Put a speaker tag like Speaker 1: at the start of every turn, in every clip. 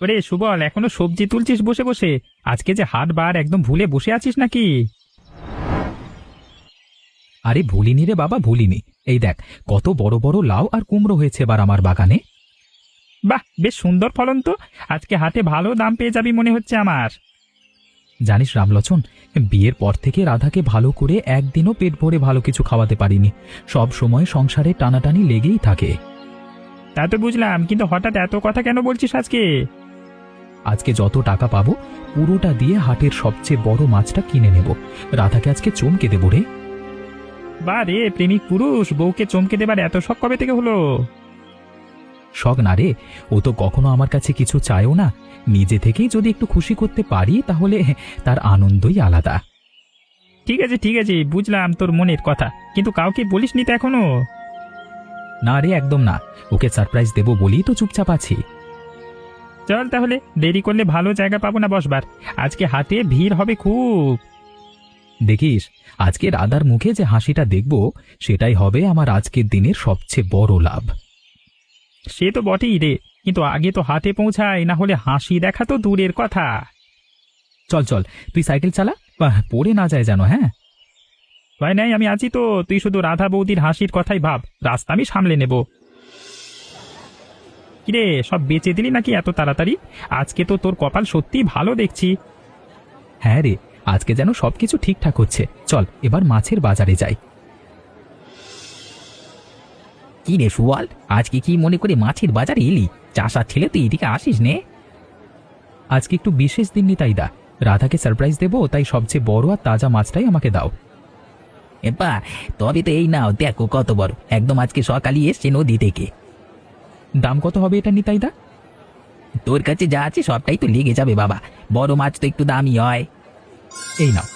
Speaker 1: ওরে সুবল, এখনো সবজি তুলছিস বসে বসে? আজকে যে হাট বার, একদম ভুলে বসে আছিস নাকি?
Speaker 2: আরে ভুলিনি রে বাবা, ভুলিনি। এই দেখ, কত বড় বড় লাউ আর কুমড়ো হয়েছে এবার আমার বাগানে।
Speaker 1: বাহ, বেশ সুন্দর ফলন তো। আজকে হাটে ভালো দাম পেয়ে যাবি মনে হচ্ছে আমার।
Speaker 2: জানিস রামলোচন, বিয়ের পর থেকে রাধাকে ভালো করে একদিনও পেট ভরে ভালো কিছু খাওয়াতে পারিনি। সব সময় সংসারে টানাটানি লেগেই থাকে।
Speaker 1: তা তো বুঝলাম, কিন্তু হঠাৎ এত কথা কেন বলছিস আজকে?
Speaker 2: আজকে যত টাকা পাবো পুরোটা দিয়ে হাটের সবচেয়ে বড় মাছটা কিনে নেব। রাধাকে আজকে চমকে দেবো রে।
Speaker 1: বা রে, প্রেমিক পুরুষ, বউকে চমকে দেবার এত শখ কবে থেকে হলো?
Speaker 2: শখ না রে, ও তো কখনো আমার কাছে কিছু চায়ও না। নিজে থেকেই যদি একটু খুশি করতে পারি তাহলে তার আনন্দই আলাদা।
Speaker 1: ঠিক আছে ঠিক আছে, বুঝলাম তোর মনের কথা, কিন্তু কাউকে বলিসনি তো এখনো?
Speaker 2: না রে, একদম না। ওকে সারপ্রাইজ দেবো বলেই তো চুপচাপ আছি।
Speaker 1: চল তাহলে, দেরি করলে ভালো জায়গা পাবো না বসবার। আজকে হাটে ভিড় হবে খুব।
Speaker 2: দেখিস, আজকে রাধার মুখে যে হাসিটা দেখব সেটাই হবে আমার আজকের দিনের সবচেয়ে বড় লাভ।
Speaker 1: সে তো বটেই রে, কিন্তু আগে তো হাটে পৌঁছায়, না হলে হাসি দেখা তো দূরের কথা।
Speaker 2: চল চল, তুই সাইকেল চালা, পড়ে না যায় যেন। হ্যাঁ,
Speaker 1: ভয় নাই, আমি আছি তো। তুই শুধু রাধা বৌদির হাসির কথাই ভাব, রাস্তা আমি সামলে নেব। কিরে, সব বেচে দিলি নাকি এত তাড়াতাড়ি? আজকে তো তোর কপাল সত্যিই ভালো দেখছি।
Speaker 2: হ্যাঁ রে, আজকে যেন সবকিছু ঠিকঠাক হচ্ছে। চল এবার মাছের বাজারে যাই।
Speaker 3: কি রে সুবল, আজকে কি মনে করে মাছের বাজারে এলি? চাষার ছেলে তুই এদিকে আসিস নে।
Speaker 2: আজকে একটু বিশেষ দিন নি তাই দা, রাধাকে সারপ্রাইজ দেবো, তাই সবচেয়ে বড় আর তাজা মাছটাই আমাকে দাও।
Speaker 3: এবা, তবে তো এই নাও, দেখো কত বড়, একদম আজকে সকালই এসছে নদী থেকে।
Speaker 2: দাম কত হবে এটা নিতাই দা?
Speaker 3: তোর কাছে যা আছে সবটাই তো লেগে যাবে বাবা, বড় মাছ তো একটু দামই হয়।
Speaker 2: এই নাও,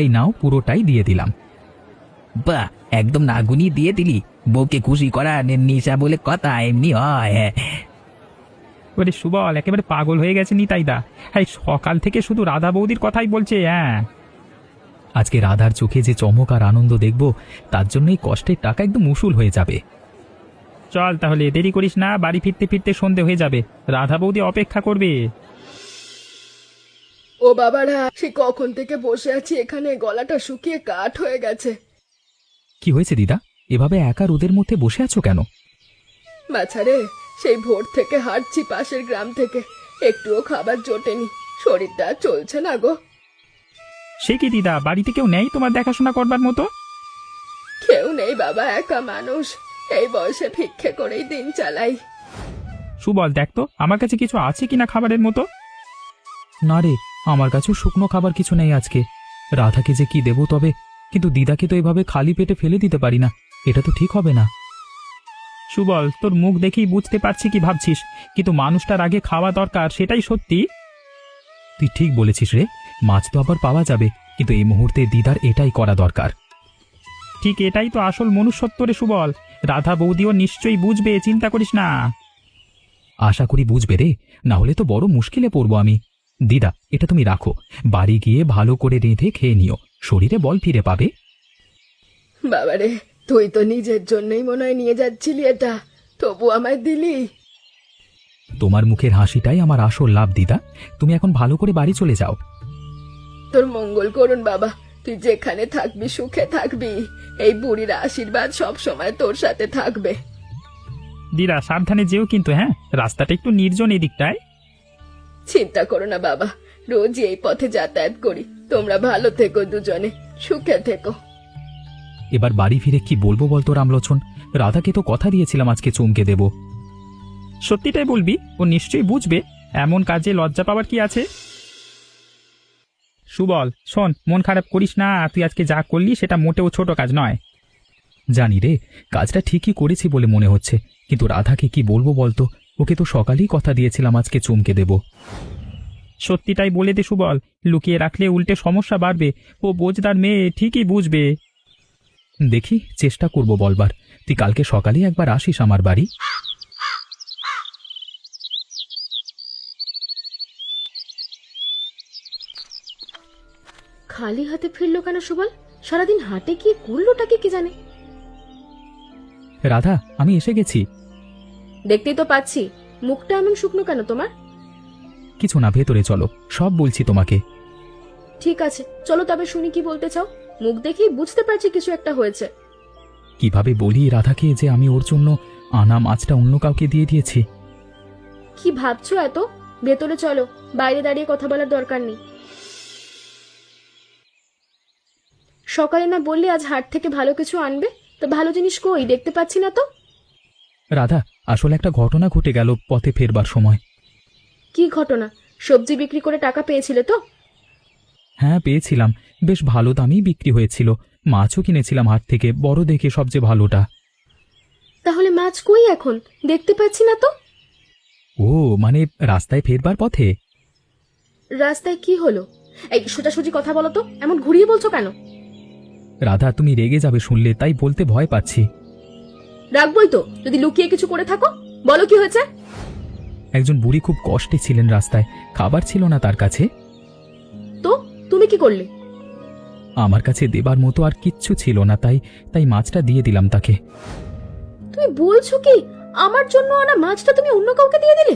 Speaker 2: এই নাও, পুরোটাই দিয়ে দিলাম।
Speaker 3: বাহ, একদম না গুনিয়ে দিয়ে দিলি। বউকে খুশি করা নেশা বলে কথা, এমনি হয়।
Speaker 1: ওরে সুবল, একেবারে পাগল হয়ে গেছে নিতাইদা। হ্যাঁ, সকাল থেকে শুধু রাধা বৌদির কথাই বলছে। হ্যাঁ,
Speaker 2: আজকে রাধার চোখে যে চমক আর আনন্দ দেখব, তার জন্যই কষ্টের টাকা একদম উসুল হয়ে যাবে।
Speaker 1: চল তাহলে, দেরি করিস না, বাড়ি ফিরতে ফিরতে সন্ধে হয়ে যাবে। রাধা বৌদি অপেক্ষা করবে।
Speaker 4: ও বাবারা, সে কখন থেকে বসে আছি এখানে, গলাটা শুকিয়ে কাঠ হয়ে গেছে।
Speaker 2: কি হয়েছে দিদা, এভাবে একা রোদের মধ্যে বসে আছো কেন?
Speaker 4: বাছারে, সেই ভোর থেকে হাঁটছি পাশের গ্রাম থেকে, একটুও খাবার জোটেনি, শরীরটা আর চলছে না গো।
Speaker 1: সে কি দিদা, বাড়িতে কেউ নেই তোমার দেখাশোনা করবার মতো?
Speaker 4: কেউ নেই বাবা, একা মানুষ, এই বয়সে ভিক্ষে করেই দিন চালাই।
Speaker 1: সুবল, দেখ তো আমার কাছে কিছু আছে কিনা খাবারের মতো।
Speaker 2: না রে, আমার কাছেও শুকনো খাবার কিছু নেই আজকে। রাধাকে যে কি দেবো তবে, কিন্তু দিদাকে তো এভাবে খালি পেটে ফেলে দিতে পারি না, এটা তো ঠিক হবে না।
Speaker 1: সুবল, তোর মুখ দেখেই বুঝতে পারছি কি ভাবছিস, কিন্তু মানুষটার আগে খাওয়া দরকার, সেটাই সত্যি।
Speaker 2: তুই ঠিক বলেছিস রে, মাছ তো আবার পাওয়া যাবে, কিন্তু এই মুহূর্তে দিদার এটাই করা দরকার।
Speaker 1: ঠিক এটাই তো আসল মনুষ্যত্ব রে সুবল। রাধা বৌদিও নিশ্চয়ই বুঝবে, চিন্তা করিস না।
Speaker 2: আশা করি বুঝবে রে, না হলে তো বড় মুশকিলে পড়বো আমি। দিদা, এটা তুমি রাখো, বাড়ি গিয়ে ভালো করে রেঁধে খেয়ে নিও, শরীরে বল ফিরে পাবে।
Speaker 4: বাবারে, তুই তো নিজের জন্যই মনে হয় নিয়ে যাচ্ছিলি এটা, তবু আমায় দিলি।
Speaker 2: তোমার মুখের হাসিটাই আমার আসল লাভ দিদা, তুমি এখন ভালো করে বাড়ি চলে যাও।
Speaker 4: তোর মঙ্গল করুন বাবা, তুই যেখানে থাকবি সুখে থাকবি, এই বুড়ির আশীর্বাদ সব সময় তোর সাথে থাকবে।
Speaker 1: দিদা সাবধানে যেও কিন্তু। হ্যাঁ, রাস্তাটা একটু নির্জন এদিকটায়।
Speaker 4: চিন্তা করো না বাবা, রোজ এই পথে যাতায়াত করি। তোমরা ভালো থেকো, দুজনে সুখে থেকো।
Speaker 2: এবার বাড়ি ফিরে কি বলবো বলতো রামলোচন, রাধাকে তো কথা দিয়েছিলাম আজকে চমকে দেব।
Speaker 1: সত্যিটাই বলবি, ও নিশ্চয়ই বুঝবে। এমন কাজে লজ্জা পাওয়ার কি আছে? সুবল শোন, মন খারাপ করিস না, তুই আজকে যা করলি সেটা মোটেও ছোট কাজ নয়।
Speaker 2: জানি রে, কাজটা ঠিকই করেছি বলে মনে হচ্ছে, কিন্তু রাধাকে কি বলবো বলতো, ওকে তো সকালেই কথা দিয়েছিলাম আজকে চমকে দেব।
Speaker 1: সত্যিটাই বলে দে সুবল, লুকিয়ে রাখলে উল্টে সমস্যা বাড়বে। ও বোঝদার মেয়ে, ঠিকই বুঝবে।
Speaker 2: দেখি, চেষ্টা করব বলবার। তুই কালকে সকালে একবার আসিস আমার বাড়ি।
Speaker 5: খালি হাতে ফিরলো কেন সুবল? সারাদিন হাটে গিয়ে করলোটাকে কি জানে।
Speaker 2: রাধা, আমি এসে গেছি।
Speaker 5: দেখতেই তো পাচ্ছি, মুখটা এমন শুকনো কেন তোমার?
Speaker 2: কিছু না, ভেতরে চলো, সব বলছি তোমাকে।
Speaker 5: ঠিক আছে, চলো তবে শুনি কি বলতে চাও। মুখ দেখেই বুঝতে পারছি কিছু একটা হয়েছে।
Speaker 2: কিভাবে বলি রাধাকে যে আমি ওর জন্য আনা মাছটা অন্য কাউকে দিয়ে দিয়েছি?
Speaker 5: কি ভাবছো এত? ভেতরে চলো, বাইরে দাঁড়িয়ে কথা বলার দরকার নেই। সকালে না বললে আজ হাট থেকে ভালো কিছু আনবে, তো ভালো জিনিস কই দেখতে পাচ্ছি না তো।
Speaker 2: রাধা, আসলে একটা ঘটনা ঘটে গেল পথে ফেরবার সময়।
Speaker 5: কি ঘটনা? সবজি বিক্রি করে টাকা পেয়েছিলে তো?
Speaker 2: হ্যাঁ, পেয়েছিলাম। বেশ ভালো দামেই বিক্রি হয়েছিল। মাছও কিনেছিলাম হাট থেকে, বড় দেখে সবচেয়ে ভালোটা।
Speaker 5: তাহলে মাছ কই এখন? দেখতে পাচ্ছি না তো।
Speaker 2: ও মানে রাস্তায় ফেরবার পথে।
Speaker 5: রাস্তায় কি হলো? এই সোজাসুজি কথা বলো তো, এমন ঘুরিয়ে বলছো কেন?
Speaker 2: রাধা, তুমি রেগে যাবে শুনলে, তাই বলতে ভয় পাচ্ছি।
Speaker 5: রাখবই তো, যদি লুকিয়ে কিছু করে থাকো। বলো কি হয়েছে?
Speaker 2: একজন বুড়ি খুব কষ্টে ছিলেন রাস্তায়, খাবার ছিল না তার কাছে।
Speaker 5: তো তুমি কি করলে?
Speaker 2: আমার কাছে দেবার মতো আর কিচ্ছু ছিল না, তাই তাই মাছটা দিয়ে দিলাম তাকে।
Speaker 5: তুমি বলছো কি? আমার জন্য আনা মাছটা তুমি অন্য কাউকে দিয়ে দিলে?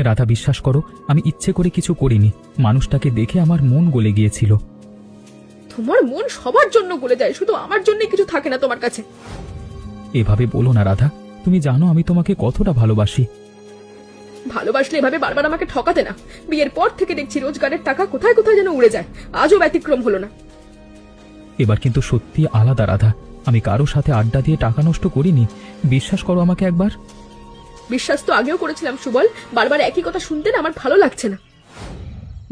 Speaker 2: রাধা, বিশ্বাস করো, আমি ইচ্ছে করে কিছু করিনি। মানুষটাকে দেখে আমার মন গলে গিয়েছিল।
Speaker 4: তোমার মন সবার জন্য গলে যায়, শুধু আমার জন্যই কিছু থাকে না তোমার কাছে।
Speaker 2: এভাবে বলো না রাধা, তুমি জানো আমি তোমাকে কতটা ভালোবাসি।
Speaker 4: ভালোবাসলে এভাবে বারবার আমাকে ঠকাতে না। বিয়ের পর থেকে দেখছি রোজগারের টাকা কোথায় কোথায় যেন উড়ে যায়, আজও ব্যতিক্রম হলো না।
Speaker 2: এবার কিন্তু সত্যি আলাদা রাধা, আমি কারো সাথে আড্ডা দিয়ে টাকা নষ্ট করিনি। বিশ্বাস করো আমাকে একবার।
Speaker 4: বিশ্বাস তো আগেও করেছিলাম সুবল, বারবার একই কথা শুনতে না আমার ভালো লাগছে না।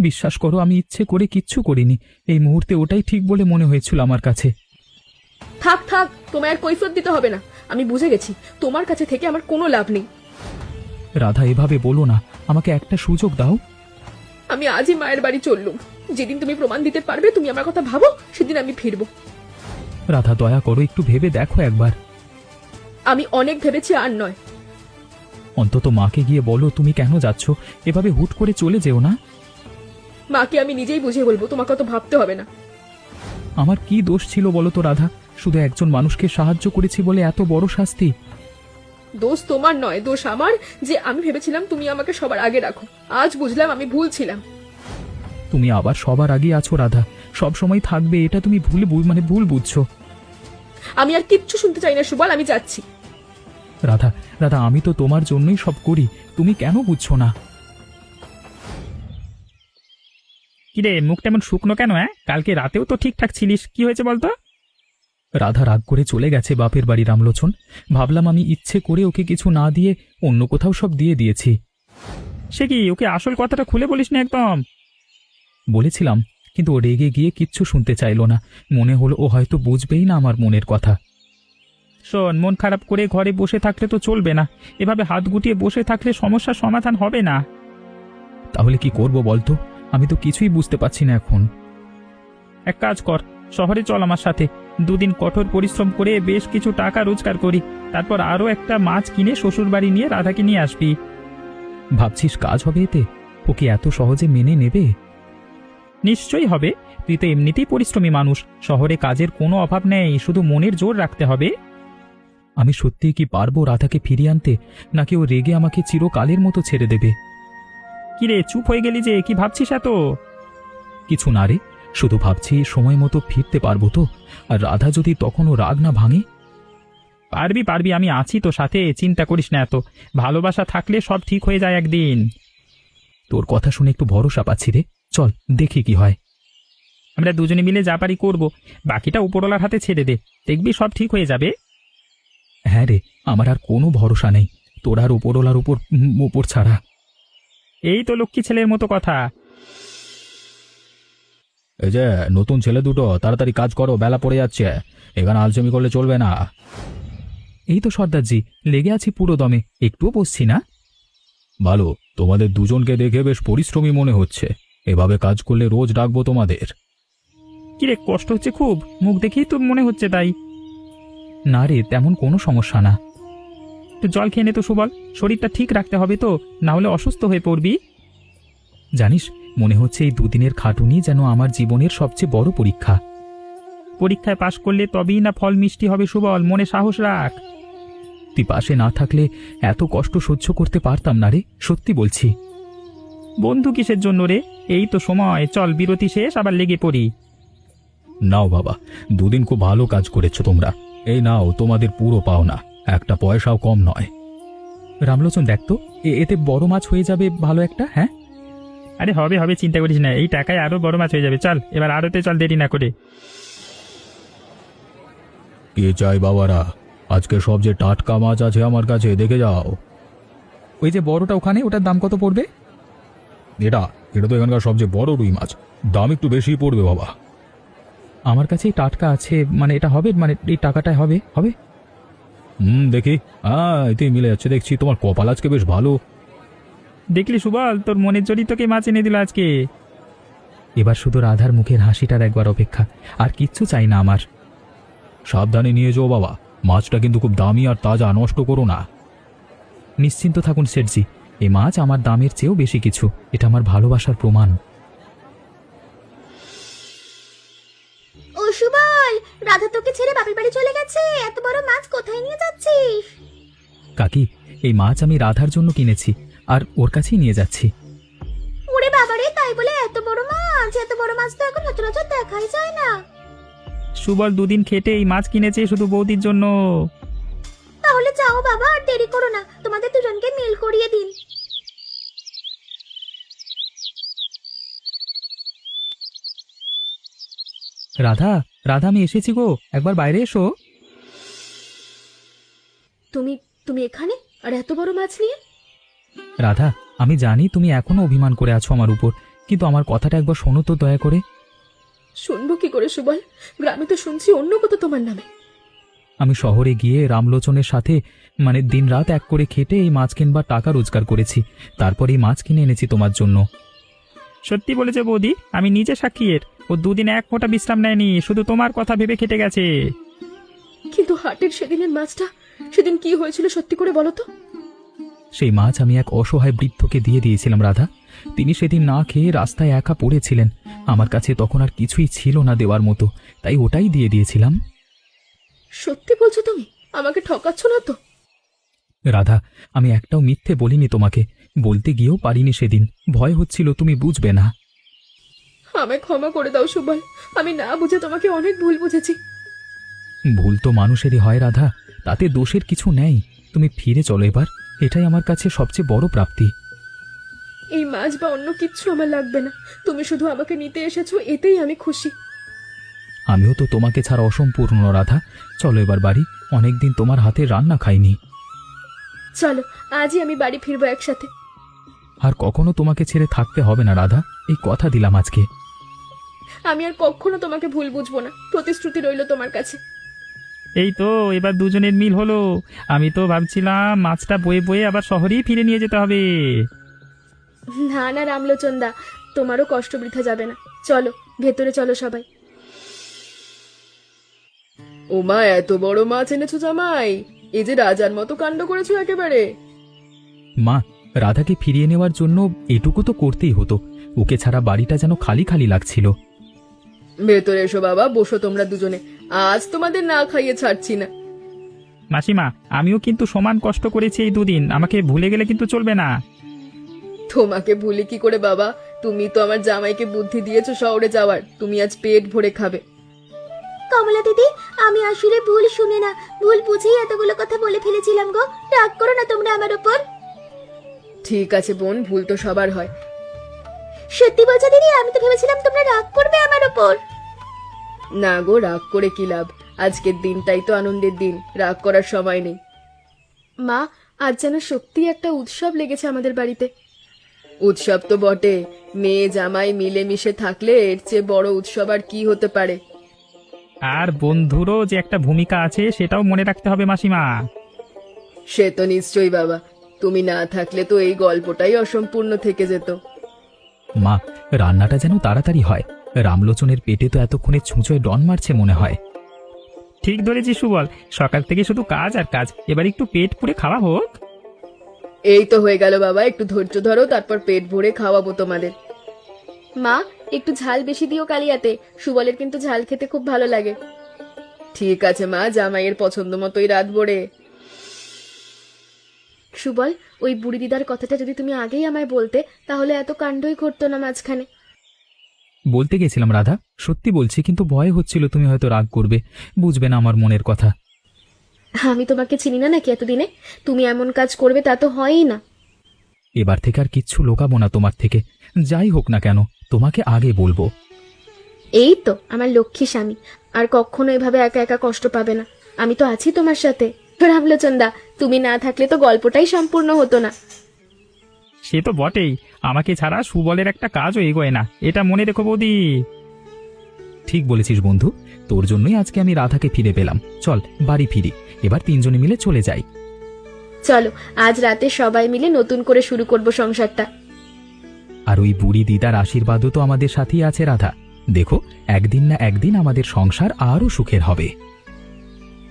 Speaker 2: বিশ্বাস করো, আমি ইচ্ছে করে কিচ্ছু করিনি। এই মুহূর্তে ওটাই ঠিক বলে মনে হয়েছিল আমার কাছে।
Speaker 4: থাক থাক, তোমায় আর কৈফিয়ত দিতে হবে না। আমি বুঝে গেছি তোমার কাছে থেকে আমার কোনো লাভ নেই।
Speaker 2: রাধা, এভাবে বলো না, আমাকে একটা সুযোগ দাও।
Speaker 4: আমি আজই মায়ের বাড়ি চললুম। যেদিন তুমি প্রমাণ দিতে পারবে তুমি আমার কথা ভাবো, সেদিন আমি ফিরবো।
Speaker 2: রাধা, দয়া করো, একটু ভেবে দেখো একবার।
Speaker 4: আমি অনেক ভেবেছি, আর নয়।
Speaker 2: অন্তত মাকে গিয়ে বলো তুমি কেন যাচ্ছ। এভাবে হুট করে চলে যেও না।
Speaker 4: মাকে আমি নিজেই বুঝিয়ে বলবো, তোমাকে অত ভাবতে হবে না।
Speaker 2: আমার কি দোষ ছিল বলো তো রাধা? শুধু একজন মানুষকে সাহায্য করেছি বলে এত বড় শাস্তি?
Speaker 4: দোষ তোমার নয়, দোষ আমার, যে আমি ভেবেছিলাম তুমি আমাকে সবার আগে রাখো। আজ বুঝলাম আমি ভুল ছিলাম।
Speaker 2: তুমি আবার সবার আগে আছো রাধা, সব সময় থাকবে, এটা তুমি ভুল বুঝছো।
Speaker 4: আমি আর কিচ্ছু শুনতে চাই না সুবল, আমি যাচ্ছি।
Speaker 2: রাধা, রাধা, আমি তো তোমার জন্যই সব করি, তুমি কেন বুঝছো না?
Speaker 1: কিরে, মুখটা এমন শুকনো কেন? কালকে রাতেও তো ঠিকঠাক ছিলিস, কি হয়েছে বলতো?
Speaker 2: রাধা রাগ করে চলে গেছে বাপের বাড়ি রামলোচন। ভাবলাম আমি ইচ্ছে করে ওকে কিছু না দিয়ে অন্য কোথাও সব দিয়ে দিয়েছি।
Speaker 1: সে কি, ওকে আসল কথাটা খুলে বলিস না একদম?
Speaker 2: বলেছিলাম, কিন্তু ও রেগে গিয়ে কিচ্ছু শুনতে চাইলো না। মনে হলো ও হয়তো বুঝবেই না আমার মনের কথা।
Speaker 1: শোন, মন খারাপ করে ঘরে বসে থাকলে তো চলবে না। এভাবে হাত গুটিয়ে বসে থাকলে সমস্যার সমাধান হবে না।
Speaker 2: তাহলে কি করব বলতো? আমি তো কিছুই বুঝতে পারছি না এখন।
Speaker 1: এক কাজ কর, শহরে চল আমার সাথে। দুদিন কঠোর পরিশ্রম করে বেশ কিছু টাকা রোজগার করি, তারপর আরও একটা মাছ কিনে শ্বশুর বাড়ি নিয়ে রাধাকে নিয়ে আসবি।
Speaker 2: ভাবছিস কাজ হবে এতে? ওকে এত সহজে মেনে নেবে?
Speaker 1: নিশ্চয়ই হবে। তুই তো এমনিতেই পরিশ্রমী মানুষ, শহরে কাজের কোনো অভাব নেই, শুধু মনের জোর রাখতে হবে।
Speaker 2: আমি সত্যিই কি পারবো রাধাকে ফিরিয়ে আনতে, নাকি ও রেগে আমাকে চিরকালের মতো ছেড়ে দেবে?
Speaker 1: কিরে, চুপ হয়ে গেলি যে, কি ভাবছিস এত?
Speaker 2: কিছু না রে, শুধু ভাবছি সময় মতো ফিরতে পারবো তো? আর রাধা যদি তখনও রাগ না ভাঙে?
Speaker 1: পারবি পারবি, আমি আছি তো সাথে, চিন্তা করিস না এত। ভালোবাসা থাকলে সব ঠিক হয়ে যায় একদিন।
Speaker 2: তোর কথা শুনে একটু ভরসা পাচ্ছি রে, চল দেখি কি হয়।
Speaker 1: আমরা দুজনে মিলে যা পারি করবো, বাকিটা উপরওয়ালার হাতে ছেড়ে দে, দেখবি সব ঠিক হয়ে যাবে।
Speaker 2: হ্যাঁ রে, আমার আর কোনো ভরসা নেই তোর আর উপরওয়ালার উপর ছাড়া।
Speaker 1: এই তো লক্ষ্মী ছেলের মতো কথা।
Speaker 2: এই যে নতুন ছেলে দুটো, তাড়াতাড়ি কাজ করো, বেলা পড়ে যাচ্ছে। এখানে আলসেমি করলে চলবে না। এই তো সর্দারজি, লেগে আছি পুরো দমে, একটুও বসছি না। ভালো, তোমাদের দুজনকে দেখে বেশ পরিশ্রমী মনে হচ্ছে। এভাবে কাজ করলে রোজ ডাকবো তোমাদের।
Speaker 1: কিরে, কষ্ট হচ্ছে খুব? মুখ দেখেই তো মনে হচ্ছে তাই।
Speaker 2: না রে, তেমন কোনো সমস্যা না।
Speaker 1: তো জল খেয়ে নে তো সুবল, শরীরটা ঠিক রাখতে হবে তো, না হলে অসুস্থ হয়ে পড়বি।
Speaker 2: জানিস, মনে হচ্ছে এই দুদিনের খাটুনি যেন আমার জীবনের সবচেয়ে বড় পরীক্ষা।
Speaker 1: পরীক্ষায় পাশ করলে তবেই না ফল মিষ্টি হবে সুবল, মনে সাহস রাখ।
Speaker 2: তুই পাশে না থাকলে এত কষ্ট সহ্য করতে পারতাম না রে, সত্যি বলছি।
Speaker 1: বন্ধু কিসের জন্য রে? এই তো সময়, চল বিরতি শেষ আবার লেগে পড়ি।
Speaker 2: নাও বাবা, দুদিন খুব ভালো কাজ করেছো তোমরা। এই নাও তোমাদের পুরো পাওনা, একটা পয়সাও কম নয়।
Speaker 1: রামলোচন, দেখ তো, এতে বড় মাছ হয়ে যাবে ভালো একটা। হ্যাঁ, আরে হবে হবে, চিন্তা করিস না, এই টাকায় আরো বড় মাছ হয়ে যাবে। চল এবার আরোতে চল, দেরি না করে।
Speaker 2: কে চাই বাবারা? আজকে সব যে টাটকা মাছ আছে আমার কাছে, দেখে যাও।
Speaker 1: ওই যে বড়টা ওখানে, ওটার দাম কত পড়বে?
Speaker 2: এটা এটা তো এখানকার সবচেয়ে বড় রুই মাছ, দাম একটু বেশি পড়বে বাবা।
Speaker 1: আমার কাছেই টাটকা আছে, মানে এটা হবে, মানে এই টাকাটায় হবে হবে।
Speaker 2: দেখি, এতেই মিলে যাচ্ছে দেখছি। তোমার কপাল আজকে বেশ ভালো।
Speaker 1: দেখলি সুবল, তোর মনের জোরই তোকে মাছ এনে দিল আজকে। এবার শুধু রাধার মুখের হাসিটার একবার অপেক্ষা, আর কিচ্ছু চাই না আমার।
Speaker 2: সাবধানে নিয়ে যাও বাবা, মাছটা কিন্তু খুব দামি আর তাজা, নষ্ট করো না।
Speaker 1: নিশ্চিন্ত থাকুন শেঠজি, এই মাছ আমার দামের চেয়েও বেশি কিছু, এটা আমার ভালোবাসার প্রমাণ।
Speaker 5: ও সুবল, রাধা তোকে ছেড়ে বাপের বাড়ি চলে গেছে, এত বড় মাছ কোথায় নিয়ে যাচ্ছিস?
Speaker 1: কাকি, এই মাছ আমি রাধার জন্য কিনেছি, আর ওর কাছেই নিয়ে যাচ্ছি।
Speaker 5: ওরে বাবারে, তাই বলে এত বড় মাছ? এত বড় মাছ তো এখন সচরাচর দেখাই যায় না।
Speaker 1: সুবল দুদিন খেটে এই মাছ কিনেছে শুধু বৌদির জন্য।
Speaker 5: তাহলে যাও বাবা, আর দেরি করো না, তোমাদের দুজনকে মিল করিয়ে দিন।
Speaker 1: রাধা, রাধা, আমি এসেছি গো, একবার বাইরে এসো।
Speaker 5: তুমি তুমি এখানে, আর এত বড় মাছ নিয়ে?
Speaker 1: রাধা, আমি জানি তুমি এখনো অভিমান করে আছো আমার উপর, কিন্তু আমার কথাটা একবার শোনো তো দয়া করে।
Speaker 4: শুনবো কি করে সুবল? গ্রামে তো শুনছি অন্য কথা তোমার নামে।
Speaker 1: আমি শহরে গিয়ে রামলোচনের সাথে মানে দিনরাত এক করে খেটে এই মাছ কিনবার টাকা রোজগার করেছি, তারপর এই মাছ কিনে এনেছি তোমার জন্য। সত্যি বলেছে বৌদি, আমি নিজে সাক্ষী এর। ও দুদিন এক ফোঁটা বিশ্রাম নেয়নি, শুধু তোমার কথা ভেবে খেটে গেছে।
Speaker 4: কিন্তু হাটের সেদিনের মাছটা, সেদিন কি হয়েছিল সত্যি করে বলো তো?
Speaker 1: সেই মাছ আমি এক অসহায় বৃদ্ধকে দিয়ে দিয়েছিলাম রাধা। তিনি সেদিন না খেয়ে রাস্তায় একা পড়েছিলেন, আমার কাছে তখন আর কিছুই ছিল না দেওয়ার মতো, তাই ওটাই দিয়ে দিয়েছিলাম।
Speaker 4: সত্যি বলছো তুমি? আমাকে ঠকাচ্ছ না তো?
Speaker 1: রাধা, আমি একটাও মিথ্যে বলিনি তোমাকে, বলতে গিয়েও পারিনি সেদিন, ভয় হচ্ছিল তুমি বুঝবে না।
Speaker 4: আমায় ক্ষমা করে দাও সুবল, আমি না বুঝে তোমাকে অনেক ভুল বুঝেছি।
Speaker 1: ভুল তো মানুষেরই হয় রাধা, তাতে দোষের কিছু নেই। তুমি ফিরে চলো এবার, এটাই আমার কাছে সবচেয়ে বড় প্রাপ্তি।
Speaker 4: এই মাছ বা অন্য কিচ্ছু আমার লাগবে না, তুমি শুধু আমাকে নিতে এসেছো, এতেই আমি খুশি।
Speaker 1: আমিও তো তোমাকে ছাড়া অসম্পূর্ণ রাধা, চলো এবার বাড়ি, অনেকদিন তোমার হাতে রান্না খাইনি।
Speaker 4: চলো, আজই আমি বাড়ি ফিরবো একসাথে।
Speaker 1: আর কখনো তোমাকে ছেড়ে থাকতে হবে না রাধা, এই কথা দিলাম আজকে।
Speaker 4: আমি আর কখনো তোমাকে ভুল বুঝবো না, প্রতিশ্রুতি রইল তোমার কাছে।
Speaker 1: এই তো এবার দুজনের মিল হলো। আমি তো ভাবছিলাম মাছটা বয়ে বয়ে আবার শহরেই ফিরে নিয়ে যেতে হবে।
Speaker 5: না না রামলোচনদা, তোমারও কষ্ট বৃথা যাবে না, চলো ভেতরে চলো সবাই।
Speaker 4: ও মা, এত বড় মাছ এনেছো জামাই, এই যে রাজার মতো কাণ্ড করেছো একেবারে।
Speaker 1: মা, রাধাকে ফিরিয়ে নেওয়ার জন্য এটুকু তো করতেই হতো, ওকে ছাড়া বাড়িটা যেন খালি খালি লাগছিল।
Speaker 4: ভেতরে এসো বাবা, বসো তোমরা দুজনে, আজ তোমাদের না খাইয়ে ছাড়ছি না।
Speaker 1: মাসিমা, আমিও কিন্তু সমান কষ্ট করেছি এই দুদিন, আমাকে ভুলে গেলে কিন্তু চলবে না।
Speaker 4: তোমাকে ভুলি কি করে বাবা? তুমি তো আমার জামাইকে বুদ্ধি দিয়েছো শহরে যাওয়ার, তুমি আজ পেট ভরে খাবে।
Speaker 5: কমলা দিদি, আমি আসলে ভুল শুনে না, ভুল বুঝেই এতগুলো কথা বলে ফেলেছিলাম গো, রাগ করো না তোমরা আমার উপর।
Speaker 4: ঠিক আছে বোন, ভুল তো সবার হয়।
Speaker 5: সত্যি বলছো দিদি? আমি তো ভেবেছিলাম তোমরা রাগ করবে আমার উপর।
Speaker 4: না গো, রাগ করে কি লাভ? আজকের দিনটাই তো আনন্দের দিন, রাগ করার সময় নেই।
Speaker 5: মা, আজ যেন সত্যি একটা উৎসব লেগেছে আমাদের বাড়িতে।
Speaker 4: উৎসব তো বটে, মেয়ে জামাই মিলেমিশে থাকলে এর চেয়ে বড় উৎসব আর কি হতে পারে?
Speaker 1: আর বন্ধুরও যে একটা ভূমিকা আছে সেটাও মনে রাখতে হবে মাসিমা।
Speaker 4: সে তো নিশ্চয়ই বাবা, তুমি না থাকলে তো এই গল্পটাই অসম্পূর্ণ থেকে যেত।
Speaker 1: মা, রান্নাটা যেন তাড়াতাড়ি হয়, রামলোচনের পেটে তো এতক্ষণে ছুঁচোয় ডন মারছে মনে হয়। ঠিক ধরেছি সুবল, সকাল থেকে শুধু কাজ আর কাজ, এবার একটু পেট পুড়ে খাওয়া হোক।
Speaker 4: এই তো হয়ে গেল বাবা, একটু ধৈর্য ধরো, তারপর পেট ভরে খাওয়াবো তোমাদের।
Speaker 5: মা, একটু ঝাল বেশি দিও কালিয়াতে, সুবলের কিন্তু ঝাল খেতে খুব ভালো লাগে।
Speaker 4: ঠিক আছে মা, জামাইয়ের পছন্দ মতোই রাত ভরে। সুবল, ওই বুড়ি দিদার কথাটা যদি তুমি আগেই আমায় বলতে তাহলে এত কাণ্ডই ঘটতো না মাঝখানে।
Speaker 1: বলতে গেছিলাম রাধা, সত্যি বলছি, কিন্তু ভয় হচ্ছিল তুমি হয়তো রাগ করবে, বুঝবে না আমার মনের কথা।
Speaker 4: আমি তোমাকে চিনি না নাকি এতদিনে? তুমি এমন কাজ করবে তা তো হয়ই না।
Speaker 1: এবার থেকে আর কিচ্ছু লোকাবো না তোমার থেকে, যাই হোক না কেন তোমাকে আগে বলবো।
Speaker 4: এই তো আমার লক্ষ্মী স্বামী, আর কখনো এভাবে একা একা কষ্ট পাবে না। আমি তো আছি তোমার সাথে। রামলোচনদা, তুমি না থাকলে তো গল্পটাই সম্পূর্ণ হতো না।
Speaker 1: সে তো বটেই, আমাকে ছাড়া সুবলের একটা কাজও এগোয় না, এটা মনে রেখো বৌদি। ঠিক বলেছিস বন্ধু, তোর জন্যই আজকে আমি রাধাকে ফিরে পেলাম। চল বাড়ি ফিরি, এবার তিনজনে মিলে চলে যাই।
Speaker 4: চলো, আজ রাতে সবাই মিলে নতুন করে শুরু করব সংসারটা।
Speaker 1: আর ওই বুড়ি দিদার আশীর্বাদও তো আমাদের সাথেই আছে রাধা। দেখো, একদিন না একদিন আমাদের সংসার আরো সুখের হবে।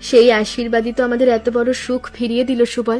Speaker 4: সেই আশীর্বাদই তো আমাদের এত বড় সুখ ফিরিয়ে দিল সুবল।